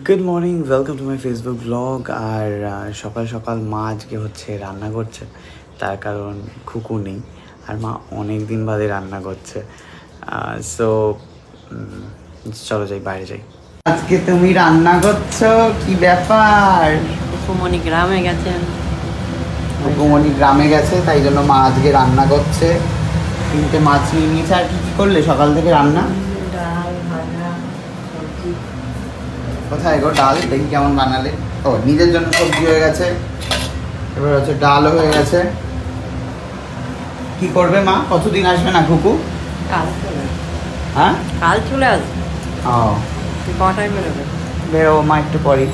Good morning, welcome to my Facebook blog. আর সকাল সকাল মা আজকে হচ্ছে রান্না করছে, তার কারণ খুকু নেই আর মা অনেক দিন বাদে রান্না করছে। সো চলো যাই, বাইরে যাই। আজকে তুমি রান্না করছো, কি ব্যাপার? কুকুমনি গ্রামে গেছেন, কুকুমনি গ্রামে গেছে, তাই জন্য মা আজকে রান্না করছে। 3টে মাছ নিয়ে নিয়েছে। আর কি কি করলে সকাল থেকে রান্না? ডাল, ভাজা, সবজি। কোথায় গো ডাল? দেখি কেমন বানালে। ও, নিজের জন্য সবজি হয়ে গেছে, এবার হচ্ছে ডালও হয়ে গেছে। কি করবে মা? কতদিন আসবে না কুকু? কাল চলে আসবে। হ্যাঁ, কাল চলে আসবে। ও, কটায় বেরোবে? বেরোবো মা একটু পরেই।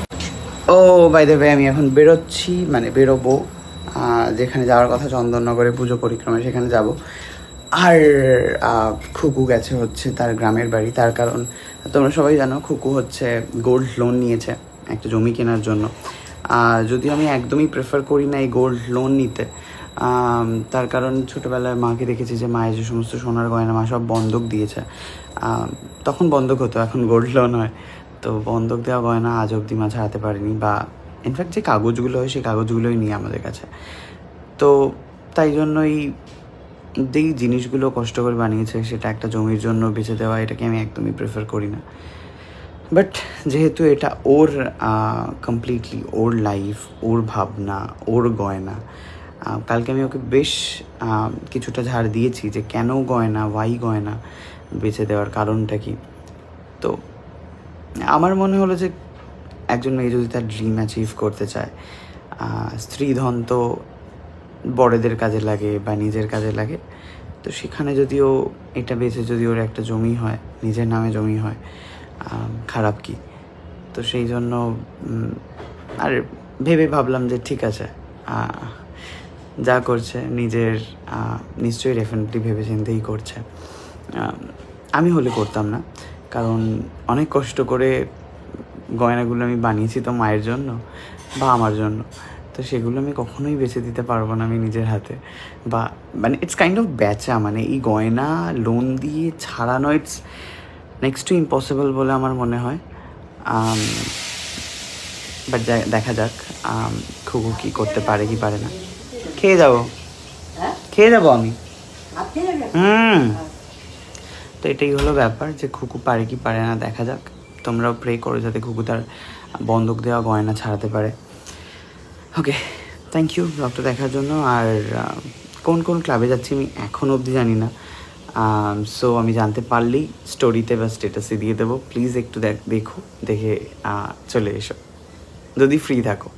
ও বাই দ্য ওয়ে, আমি এখন বেরোচ্ছি, মানে বেরোবো যেখানে যাওয়ার কথা, চন্দননগরে পুজো পরিক্রমায়, সেখানে যাব। আর খুকু গেছে হচ্ছে তার গ্রামের বাড়ি, তার কারণ তোমরা সবাই জানো খুকু হচ্ছে গোল্ড লোন নিয়েছে একটা জমি কেনার জন্য। যদিও আমি একদমই প্রেফার করি না এই গোল্ড লোন নিতে, তার কারণ ছোটোবেলায় মাকে দেখেছি যে মায়ের যে সমস্ত সোনার গয়না মা সব বন্ধক দিয়েছে। তখন বন্ধক হতো, এখন গোল্ড লোন হয়। তো বন্ধক দেওয়া গয়না আজ অবধি মা ছাড়াতে পারেনি, বা ইনফ্যাক্ট যে কাগজগুলো হয় সেই কাগজগুলোই নিয়ে আমাদের কাছে। তো তাই জন্যই যেই জিনিসগুলো কষ্ট করে বানিয়েছে সেটা একটা জমির জন্য বেঁচে দেওয়া, এটাকে আমি একদমই প্রেফার করি না। বাট যেহেতু এটা ওর কমপ্লিটলি ওর লাইফ, ওর ভাবনা, ওর গয়না, কালকে আমি ওকে বেশ কিছুটা ঝাড় দিয়েছি যে কেন গয়না, ওয়াই গয়না বেঁচে দেওয়ার কারণটা কি। তো আমার মনে হলো যে একজন মেয়ে যদি তার ড্রিম অ্যাচিভ করতে চায়, স্ত্রীধন তো বড়দের কাজে লাগে বা নিজের কাজে লাগে, তো সেখানে যদিও এটা বেঁচে যদি ওর একটা জমি হয়, নিজের নামে জমি হয়, খারাপ কি? তো সেই জন্য আর ভেবে ভাবলাম যে ঠিক আছে, যা করছে নিজের নিশ্চয়ই ডেফিনেটলি ভেবে চিন্তেই করছে। আমি হলে করতাম না, কারণ অনেক কষ্ট করে গয়নাগুলো আমি বানিয়েছি তো মায়ের জন্য বা আমার জন্য, তো সেগুলো আমি কখনোই বেচে দিতে পারবো না আমি নিজের হাতে। বা মানে ইটস কাইন্ড অফ বেচা, মানে এই গয়না লোন দিয়ে ছাড়ানো ইটস নেক্সট টু ইম্পসিবল বলে আমার মনে হয়। বাট দেখা যাক খুকু কী করতে পারে কি পারে না। খেয়ে যাবো আমি। তো এটাই হলো ব্যাপার, যে খুকু পারে কি পারে না দেখা যাক। তোমরাও প্রে করো যাতে খুকু তার বন্ধক দেওয়া গয়না ছাড়াতে পারে। ওকে, থ্যাংক ইউ ব্লগটা দেখার জন্য। আর কোন কোন ক্লাবে যাচ্ছি আমি এখন অবধি জানি না, সো আমি জানতে পারলেই স্টোরিতে বা স্ট্যাটাসে দিয়ে দেবো। প্লিজ একটু দেখো, দেখে চলে এসো যদি ফ্রি থাকো।